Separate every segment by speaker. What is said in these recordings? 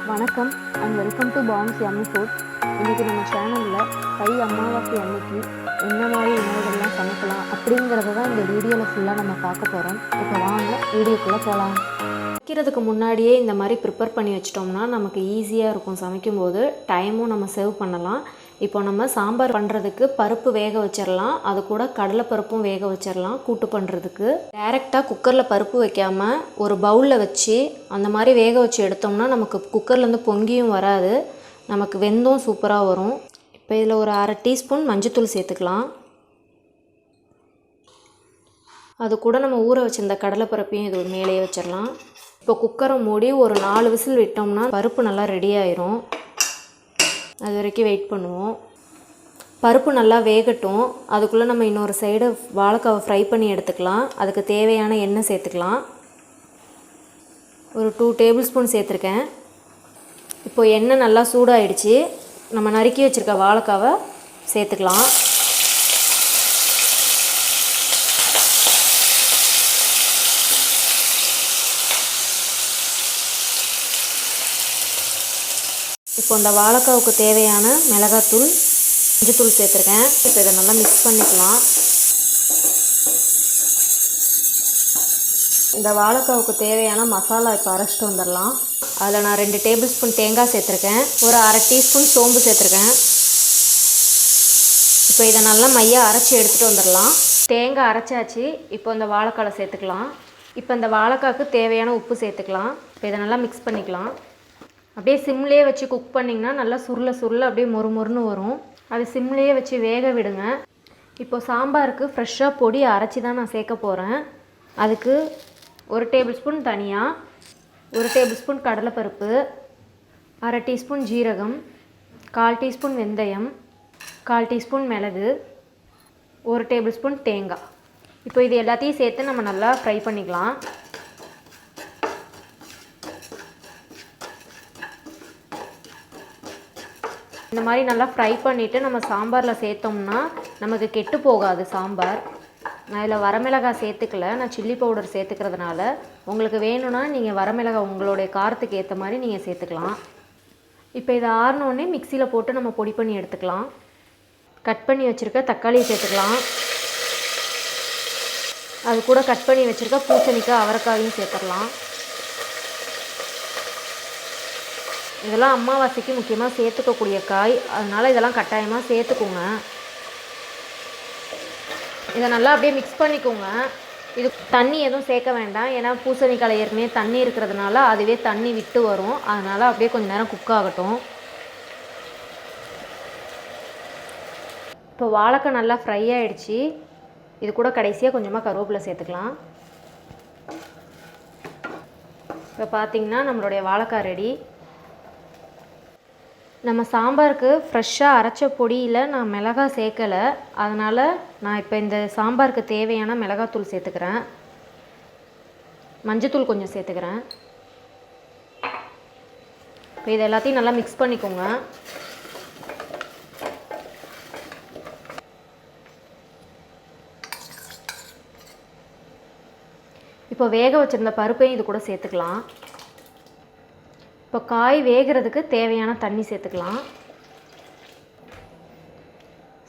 Speaker 1: வணக்கம் and welcome to palms yummy food. இன்றைக்கி நம்ம சேனலில் தை அமாவாசை அன்னைக்கு என்ன மாதிரி உணவுகள்லாம் சமைக்கலாம் அப்படிங்கிறத தான் இந்த வீடியோவில் ஃபுல்லாக நம்ம பார்க்க போகிறோம். இப்போ வாங்க வீடியோக்குள்ளே போகலாம். சமைக்கிறதுக்கு முன்னாடியே இந்த மாதிரி ப்ரிப்பேர் பண்ணி வச்சிட்டோம்னா நமக்கு ஈஸியாக இருக்கும். சமைக்கும்போது டைமும் நம்ம சேவ் பண்ணலாம். இப்போ நம்ம சாம்பார் பண்ணுறதுக்கு பருப்பு வேக வச்சிடலாம். அது கூட கடலைப்பருப்பும் வேக வச்சிடலாம். கூட்டு பண்ணுறதுக்கு டைரெக்டாக குக்கரில் பருப்பு வைக்காமல் ஒரு பவுலில் வச்சு அந்த மாதிரி வேக வச்சு எடுத்தோம்னா நமக்கு குக்கர்லேருந்து பொங்கியும் வராது, நமக்கு வெந்தும் சூப்பராக வரும். இப்போ இதில் ஒரு அரை டீஸ்பூன் மஞ்சத்தூள் சேர்த்துக்கலாம். அது கூட நம்ம ஊற வச்சுருந்த கடலைப்பருப்பையும் இது மேலேயே வச்சிடலாம். இப்போ குக்கரை மூடி ஒரு 4 விசில் விட்டோம்னா பருப்பு நல்லா ரெடி ஆயிரும். அது வரைக்கும் வெயிட் பண்ணுவோம். பருப்பு நல்லா வேகட்டும். அதுக்குள்ளே நம்ம இன்னொரு சைடு வாழைக்காவை ஃப்ரை பண்ணி எடுத்துக்கலாம். அதுக்கு தேவையான எண்ணெய் சேர்த்துக்கலாம். ஒரு 2 டேபிள் ஸ்பூன் சேர்த்துருக்கேன். இப்போ எண்ணெய் நல்லா சூடாயிடுச்சு. நம்ம நறுக்கி வச்சுருக்க வாழைக்காவை சேர்த்துக்கலாம். இப்போ இந்த வாழைக்காவுக்கு தேவையான மிளகாத்தூள், மஞ்சத்தூள் சேர்த்துருக்கேன். இப்போ இதை நல்லா மிக்ஸ் பண்ணிக்கலாம். இந்த வாழைக்காவுக்கு தேவையான மசாலா இப்போ அரைச்சிட்டு வந்துடலாம். அதில் நான் 2 டேபிள் ஸ்பூன் தேங்காய் சேர்த்துருக்கேன். ஒரு அரை டீஸ்பூன் சோம்பு சேர்த்துருக்கேன். இப்போ இதை நல்லா மையாக அரைச்சி எடுத்துகிட்டு வந்துடலாம். தேங்காய் அரைச்சாச்சு. இப்போ இந்த வாழைக்காவை சேர்த்துக்கலாம். இப்போ இந்த வாழைக்காவுக்கு தேவையான உப்பு சேர்த்துக்கலாம். இப்போ இதை நல்லா மிக்ஸ் பண்ணிக்கலாம். அப்படியே சிம்லேயே வச்சு குக் பண்ணிங்கன்னா நல்லா சுருள அப்படியே மொறுன்னு வரும். அது சிம்லேயே வச்சு வேக விடுங்க. இப்போ சாம்பாருக்கு ஃப்ரெஷ்ஷாக பொடி அரைச்சி தான் நான் சேர்க்க போகிறேன். அதுக்கு 1 டேபிள் ஸ்பூன் தனியா, 1 டேபிள் ஸ்பூன் கடலைப்பருப்பு, அரை டீஸ்பூன் ஜீரகம், 1/4 டீஸ்பூன் வெந்தயம், 1/4 டீஸ்பூன் மிளகு, 1 டேபிள் ஸ்பூன் தேங்காய். இப்போ இது எல்லாத்தையும் சேர்த்து நம்ம நல்லா ஃப்ரை பண்ணிக்கலாம். இந்த மாதிரி நல்லா ஃப்ரை பண்ணிவிட்டு நம்ம சாம்பாரில் சேர்த்தோம்னா நமக்கு கெட்டு போகாது சாம்பார். நான் இதில் வரமிளகாய் சேர்த்துக்கல, நான் சில்லி பவுடர் சேர்த்துக்கிறதுனால. உங்களுக்கு வேணும்னா நீங்கள் வரமிளகாய் உங்களுடைய காரத்துக்கு ஏற்ற மாதிரி நீங்கள் சேர்த்துக்கலாம். இப்போ இதை ஆறினோடனே மிக்சியில் போட்டு நம்ம பொடி பண்ணி எடுத்துக்கலாம். கட் பண்ணி வச்சுருக்க தக்காளியை சேர்த்துக்கலாம். அது கூட கட் பண்ணி வச்சுருக்க பூசணிக்காய், அவரைக்காயும் சேர்த்துடலாம். இதெல்லாம் அமாவாசைக்கு முக்கியமாக சேர்த்துக்கக்கூடிய காய், அதனால் இதெல்லாம் கட்டாயமாக சேர்த்துக்கோங்க. இதை நல்லா அப்படியே மிக்ஸ் பண்ணிக்கோங்க. இது தண்ணி எதுவும் சேர்க்க வேண்டாம், ஏன்னா பூசணிக்காய் ஏற்கனவே தண்ணி இருக்கிறதுனால அதுவே தண்ணி விட்டு வரும். அதனால் அப்படியே கொஞ்சம் நேரம் குக் ஆகட்டும். இப்போ வாழைக்காய் நல்லா ஃப்ரை ஆகிடுச்சு. இது கூட கடைசியாக கொஞ்சமாக கருவேப்பிலை சேர்த்துக்கலாம். இப்போ பார்த்திங்கன்னா நம்மளுடைய வாழைக்காய் ரெடி. நம்ம சாம்பாருக்கு ஃப்ரெஷ்ஷாக அரைச்ச பொடியில் நான் மிளகாய் சேர்க்கலை, அதனால் நான் இப்போ இந்த சாம்பாருக்கு தேவையான மிளகாத்தூள் சேர்த்துக்கிறேன். மஞ்சத்தூள் கொஞ்சம் சேர்த்துக்கிறேன். இப்போ இது எல்லாத்தையும் நல்லா மிக்ஸ் பண்ணிக்கோங்க. இப்போ வேக வச்சுருந்த பருப்பையும் இது கூட சேர்த்துக்கலாம். இப்போ காய் வேகிறதுக்கு தேவையான தண்ணி சேர்த்துக்கலாம்.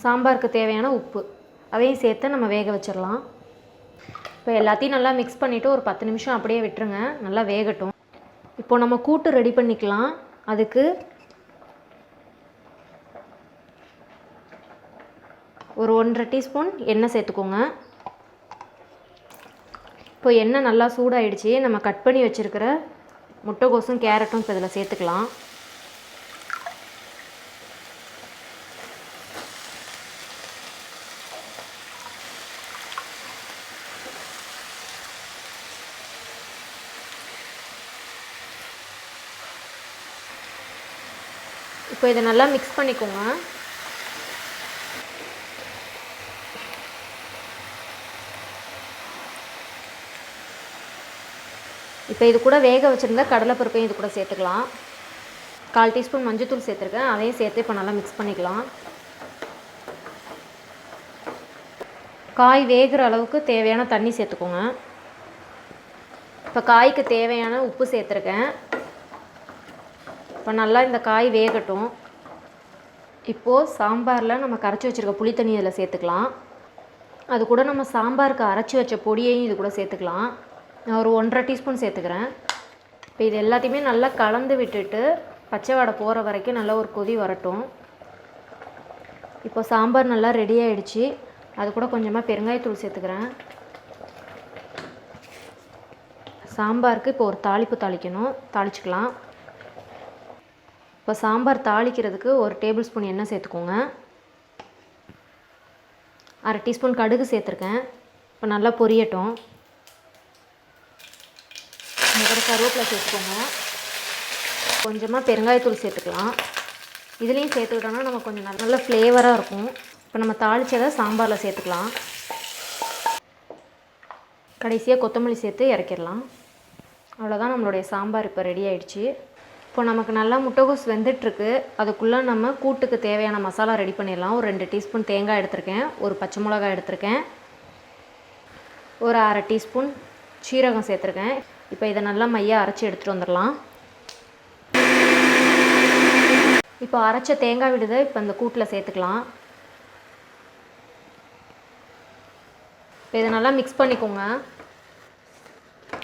Speaker 1: சாம்பாருக்கு தேவையான உப்பு அதையும் சேர்த்து நம்ம வேக வச்சிடலாம். இப்போ எல்லாத்தையும் நல்லா மிக்ஸ் பண்ணிவிட்டு ஒரு 10 நிமிஷம் அப்படியே விட்டுருங்க, நல்லா வேகட்டும். இப்போ நம்ம கூட்டு ரெடி பண்ணிக்கலாம். அதுக்கு ஒரு 1.5 டீஸ்பூன் எண்ணெய் சேர்த்துக்கோங்க. இப்போ எண்ணெய் நல்லா சூடாயிடுச்சு. நம்ம கட் பண்ணி வச்சுருக்கிற முட்டைகோசும் கேரட்டும் இப்போ இதில் சேர்த்துக்கலாம். இப்போ இதை நல்லா மிக்ஸ் பண்ணிக்கோங்க. இப்போ இது கூட வேக வச்சுருந்த கடலைப்பருப்பையும் இது கூட சேர்த்துக்கலாம். 1/4 டீஸ்பூன் மஞ்சத்தூள் சேர்த்துருக்கேன். அதையும் சேர்த்து இப்போ நல்லா மிக்ஸ் பண்ணிக்கலாம். காய் வேகிற அளவுக்கு தேவையான தண்ணி சேர்த்துக்கோங்க. இப்போ காய்க்கு தேவையான உப்பு சேர்த்துருக்கேன். இப்போ நல்லா இந்த காய் வேகட்டும். இப்போது சாம்பாரில் நம்ம கரைச்சி வச்சுருக்க புளி தண்ணி இதில் சேர்த்துக்கலாம். அது கூட நம்ம சாம்பாருக்கு அரைச்சி வச்ச பொடியையும் இது கூட சேர்த்துக்கலாம். நான் ஒரு 1.5 டீஸ்பூன் சேர்த்துக்கிறேன். இப்போ இது எல்லாத்தையுமே நல்லா கலந்து விட்டுட்டு பச்சை வாடை போகிற வரைக்கும் நல்லா ஒரு கொதி வரட்டும். இப்போ சாம்பார் நல்லா ரெடி ஆகிடுச்சு. அது கூட கொஞ்சமாக பெருங்காயத்தூள் சேர்த்துக்கிறேன். சாம்பாருக்கு இப்போ ஒரு தாளிப்பு தாளிச்சுக்கலாம். இப்போ சாம்பார் தாளிக்கிறதுக்கு ஒரு டேபிள் ஸ்பூன் எண்ணெய் சேர்த்துக்கோங்க. 1/2 டீஸ்பூன் கடுகு சேர்த்துருக்கேன். இப்போ நல்லா பொரியட்டும். அதுக்கப்புறம் கருவேப்பிலை சேர்த்துக்கோங்க. கொஞ்சமாக பெருங்காயத்தூள் சேர்த்துக்கலாம். இதுலேயும் சேர்த்துக்கிட்டோன்னா நம்ம கொஞ்சம் நல்ல ஃப்ளேவராக இருக்கும். இப்போ நம்ம தாளித்ததை சாம்பாரில் சேர்த்துக்கலாம். கடைசியாக கொத்தமல்லி சேர்த்து இறக்கிடலாம். அவ்வளோதான், நம்மளுடைய சாம்பார் இப்போ ரெடி ஆகிடுச்சு. இப்போ நமக்கு நல்லா முட்டைகோஸ் வெந்துட்டுருக்கு. அதுக்குள்ளே நம்ம கூட்டுக்கு தேவையான மசாலா ரெடி பண்ணிடலாம். ஒரு 2 டீஸ்பூன் தேங்காய் எடுத்திருக்கேன், ஒரு பச்சை மிளகாய் எடுத்திருக்கேன், ஒரு 1/2 டீஸ்பூன் சீரகம் சேர்த்துருக்கேன். இப்போ இதை நல்லா மையாக அரைச்சி எடுத்துகிட்டு வந்துடலாம். இப்போ அரைச்ச தேங்காய் விடுதை இப்போ இந்த கூட்டில் சேர்த்துக்கலாம். இப்போ இதை நல்லா மிக்ஸ் பண்ணிக்கோங்க.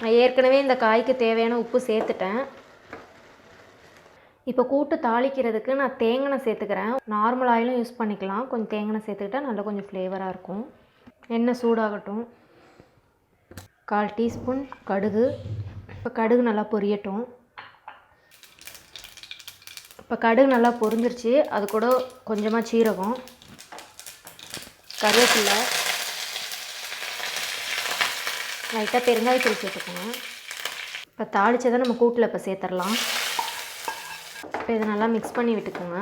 Speaker 1: நான் ஏற்கனவே இந்த காய்க்கு தேவையான உப்பு சேர்த்துட்டேன். இப்போ கூட்டு தாளிக்கிறதுக்கு நான் தேங்காய் சேர்த்துக்கிறேன். நார்மல் ஆயிலும் யூஸ் பண்ணிக்கலாம். கொஞ்சம் தேங்காய் சேர்த்துக்கிட்டால் நல்லா கொஞ்சம் ஃப்ளேவராக இருக்கும். எண்ணெய் சூடாகட்டும். 1/4 டீஸ்பூன் கடுகு. இப்போ கடுகு நல்லா பொரியட்டும். இப்போ கடுகு நல்லா பொரிஞ்சிருச்சு. அது கூட கொஞ்சமாக சீரகம், கருவேப்பிலை, லைட்டாக பெருங்காயத்தூள் சேர்த்துக்கணும். இப்போ தாளித்ததை நம்ம கூட்டில் இப்போ சேர்த்துடலாம். இப்போ இதை நல்லா மிக்ஸ் பண்ணி விட்டுக்கோங்க.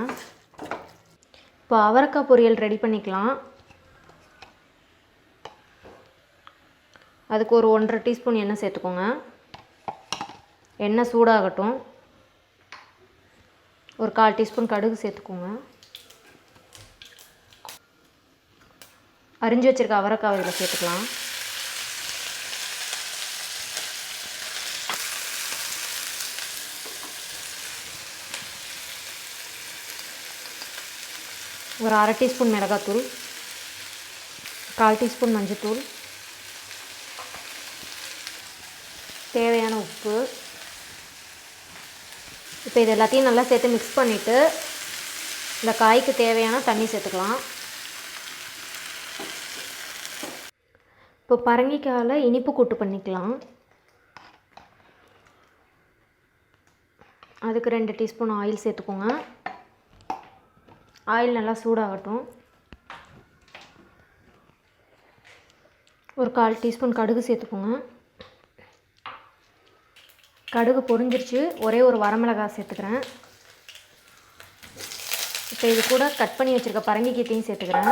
Speaker 1: இப்போ அவரைக்காய் பொரியல் ரெடி பண்ணிக்கலாம். அதுக்கு ஒரு 1.5 டீஸ்பூன் எண்ணெய் சேர்த்துக்கோங்க. எண்ணெய் சூடாகட்டும். ஒரு 1/4 டீஸ்பூன் கடுகு சேர்த்துக்கோங்க. அரிஞ்சு வச்சுருக்க அவரைக்காய் இதில் சேர்த்துக்கலாம். ஒரு 1/2 டீஸ்பூன் மிளகாத்தூள், 1/4 டீஸ்பூன் மஞ்சத்தூள், தேவையான உப்பு. இப்போ இது எல்லாத்தையும் நல்லா சேர்த்து மிக்ஸ் பண்ணிவிட்டு இந்த காய்க்கு தேவையான தண்ணி சேர்த்துக்கலாம். இப்போ பரங்கிக்காயில் இனிப்பு கூட்டு பண்ணிக்கலாம். அதுக்கு 2 டீஸ்பூன் ஆயில் சேர்த்துக்கோங்க. ஆயில் நல்லா சூடாகட்டும். ஒரு 1/4 டீஸ்பூன் கடுகு சேர்த்துக்கோங்க. கடுகு பொரிஞ்சிருச்சு. ஒரே ஒரு வரமிளகாய் சேர்த்துக்கிறேன். இப்போ இது கூட கட் பண்ணி வச்சுருக்க பரங்கிக்காயையும் சேர்த்துக்கிறேன்.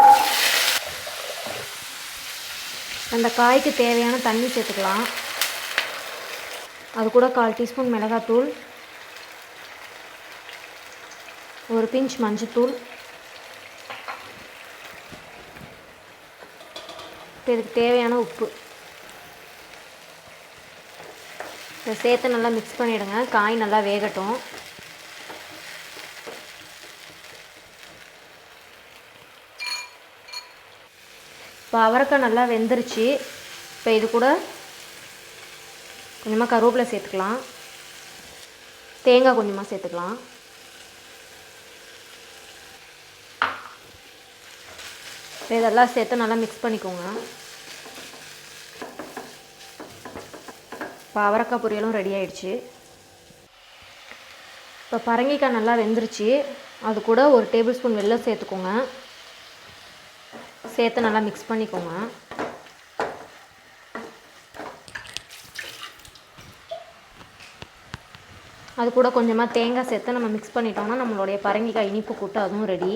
Speaker 1: அந்த காய்க்கு தேவையான தண்ணி சேர்த்துக்கலாம். அது கூட 1/4 டீஸ்பூன் மிளகாத்தூள், ஒரு பிஞ்ச் மஞ்சத்தூள். இதுக்கு தேவையான உப்பு இதை சேர்த்து நல்லா மிக்ஸ் பண்ணிவிடுங்க. காய் நல்லா வேகட்டும். இப்போ அவரைக்காய் நல்லா வெந்துருச்சு. இப்போ இது கூட கொஞ்சமாக கருவேப்பிலை சேர்த்துக்கலாம். தேங்காய் கொஞ்சமாக சேர்த்துக்கலாம். இதெல்லாம் சேர்த்து நல்லா மிக்ஸ் பண்ணிக்கோங்க. இப்போ அவரைக்காய் பொரியலும் ரெடி ஆகிடுச்சு. இப்போ பரங்கிக்காய் நல்லா வெந்துருச்சு. அது கூட ஒரு டேபிள் ஸ்பூன் வெல்லம் சேர்த்துக்கோங்க. சேர்த்து நல்லா மிக்ஸ் பண்ணிக்கோங்க. அது கூட கொஞ்சமாக தேங்காய் சேர்த்து நம்ம மிக்ஸ் பண்ணிட்டோம்னா நம்மளுடைய பரங்கிக்காய் இனிப்பு கூட்டு அதுவும் ரெடி.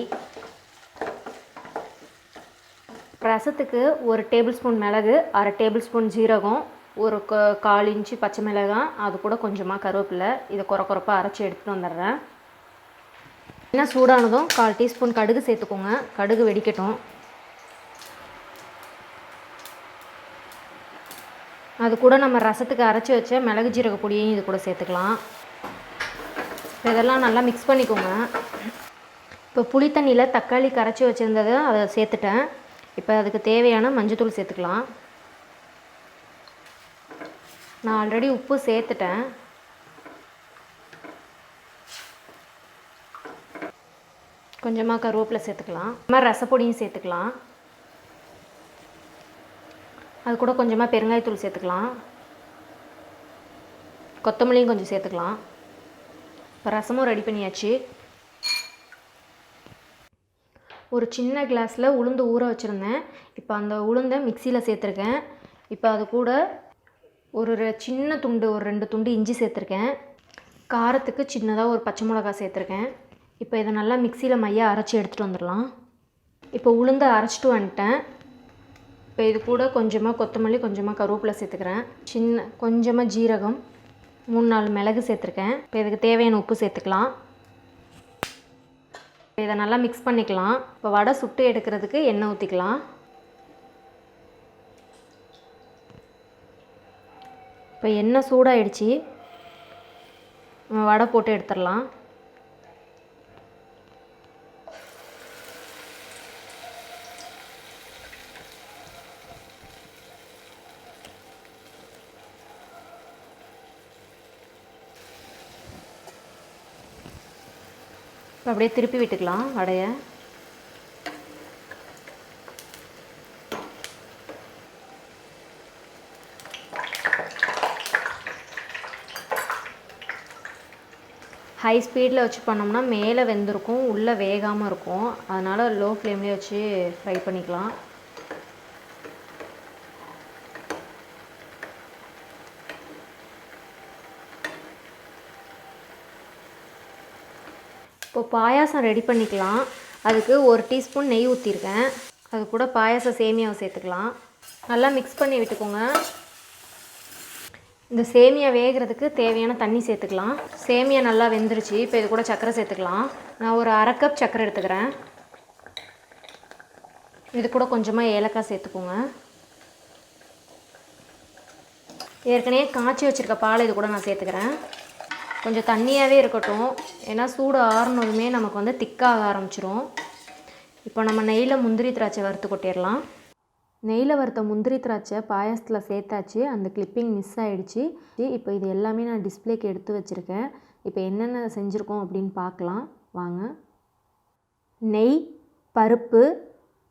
Speaker 1: ரசத்துக்கு ஒரு டேபிள் ஸ்பூன் மிளகு, 1/2 டேபிள் ஸ்பூன் ஜீரகம், ஒரு 1/4 இன்ச்சு பச்சை மிளகாய், அது கூட கொஞ்சமாக கருவேப்பிலை. இதை குறப்பாக அரைச்சி எடுத்துகிட்டு வந்துடுறேன். என்ன சூடானதும் 1/4 டீஸ்பூன் கடுகு சேர்த்துக்கோங்க. கடுகு வெடிக்கட்டும். அது கூட நம்ம ரசத்துக்கு அரைச்சி வச்ச மிளகு ஜீரக பொடியையும் இது கூட சேர்த்துக்கலாம். இதெல்லாம் நல்லா மிக்ஸ் பண்ணிக்கோங்க. இப்போ புளி தண்ணியில் தக்காளி கரைச்சி வச்சுருந்ததை அதை சேர்த்துட்டேன். இப்போ அதுக்கு தேவையான மஞ்சத்தூள் சேர்த்துக்கலாம். நான் ஆல்ரெடி உப்பு சேர்த்துட்டேன். கொஞ்சமாக கருவேப்பிலை சேர்த்துக்கலாம். இந்த மாதிரி ரசப்பொடியும் சேர்த்துக்கலாம். அது கூட கொஞ்சமாக பெருங்காயத்தூள் சேர்த்துக்கலாம். கொத்தமல்லியும் கொஞ்சம் சேர்த்துக்கலாம். இப்போ ரசமும் ரெடி பண்ணியாச்சு. ஒரு சின்ன கிளாஸில் உளுந்து ஊற வச்சுருந்தேன். இப்போ அந்த உளுந்தை மிக்சியில் சேர்த்துருக்கேன். இப்போ அது கூட ஒரு சின்ன துண்டு, ஒரு 2 துண்டு இஞ்சி சேர்த்துருக்கேன். காரத்துக்கு சின்னதாக ஒரு பச்சை மிளகாய் சேர்த்துருக்கேன். இப்போ இதை நல்லா மிக்சியில் மையாக அரைச்சி எடுத்துகிட்டு வந்துடலாம். இப்போ உளுந்தை அரைச்சிட்டு வந்துட்டேன். இப்போ இது கூட கொஞ்சமாக கொத்தமல்லி, கொஞ்சமாக கருவேப்பிலை சேர்த்துக்கிறேன். கொஞ்சமாக ஜீரகம், 3-4 மிளகு சேர்த்துருக்கேன். இப்போ இதுக்கு தேவையான உப்பு சேர்த்துக்கலாம். இதை நல்லா மிக்ஸ் பண்ணிக்கலாம். இப்போ வடை சுட்டு எடுக்கிறதுக்கு எண்ணெய் ஊற்றிக்கலாம். இப்போ எண்ணெய் சூடாகிடுச்சு. நம்ம வடை போட்டு எடுத்துடலாம். இப்போ அப்படியே திருப்பி விட்டுக்கலாம் வடையை. ஹை ஸ்பீடில் வச்சு பண்ணோம்னா மேலே வெந்திருக்கும், உள்ளே வேகாமல் இருக்கும். அதனால் லோ ஃப்ளேம்லேயே வச்சு ஃப்ரை பண்ணிக்கலாம். இப்போ பாயாசம் ரெடி பண்ணிக்கலாம். அதுக்கு 1 டீஸ்பூன் நெய் ஊற்றிருக்கேன். அது கூட பாயாசம் சேமியாவை சேர்த்துக்கலாம். நல்லா மிக்ஸ் பண்ணி விட்டுக்கோங்க. இந்த சேமியா வேகிறதுக்கு தேவையான தண்ணி சேர்த்துக்கலாம். சேமியா நல்லா வெந்துருச்சு. இப்போ இது கூட சர்க்கரை சேர்த்துக்கலாம். நான் ஒரு 1/2 கப் சர்க்கரை எடுத்துக்கிறேன். இது கூட கொஞ்சமாக ஏலக்காய் சேர்த்துக்கோங்க. ஏற்கனவே காய்ச்சி வச்சுருக்க பால் இது கூட நான் சேர்த்துக்கிறேன். கொஞ்சம் தண்ணியாகவே இருக்கட்டும், ஏன்னா சூடு ஆறுனதுமே நமக்கு வந்து திக்காக ஆரம்பிச்சிரும். இப்போ நம்ம நெய்யில் முந்திரி திராட்சை வறுத்து கொட்டிடலாம். நெய்யில் வறுத்த முந்திரி திராட்சை பாயாசத்தில் சேர்த்தாச்சு. அந்த கிளிப்பிங் மிஸ் ஆகிடுச்சு. இப்போ இது எல்லாமே நான் டிஸ்பிளேக்கு எடுத்து வச்சுருக்கேன். இப்போ என்னென்ன செஞ்சுருக்கோம் அப்படின்னு பார்க்கலாம் வாங்க. நெய், பருப்பு,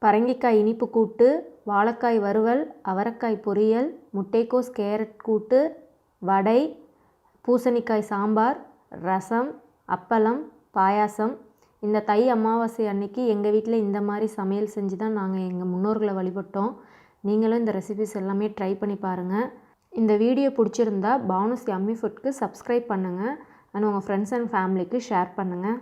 Speaker 1: பரங்கிக்காய் இனிப்பு கூட்டு, வாழைக்காய் வறுவல், அவரைக்காய் பொரியல், முட்டைக்கோஸ் கேரட் கூட்டு, வடை, பூசணிக்காய் சாம்பார், ரசம், அப்பளம், பாயாசம். இந்த தை அமாவாசை அன்னைக்கு எங்கள் வீட்டில் இந்த மாதிரி சமையல் செஞ்சு தான் நாங்கள் எங்கள் முன்னோர்களை வழிபட்டோம். நீங்களும் இந்த ரெசிபிஸ் எல்லாமே ட்ரை பண்ணி பாருங்கள். இந்த வீடியோ பிடிச்சிருந்தா பானுஸ் யம்மி ஃபுட்க்கு சப்ஸ்கிரைப் பண்ணுங்கள். அண்ட் உங்கள் ஃப்ரெண்ட்ஸ் அண்ட் ஃபேமிலிக்கு ஷேர் பண்ணுங்கள்.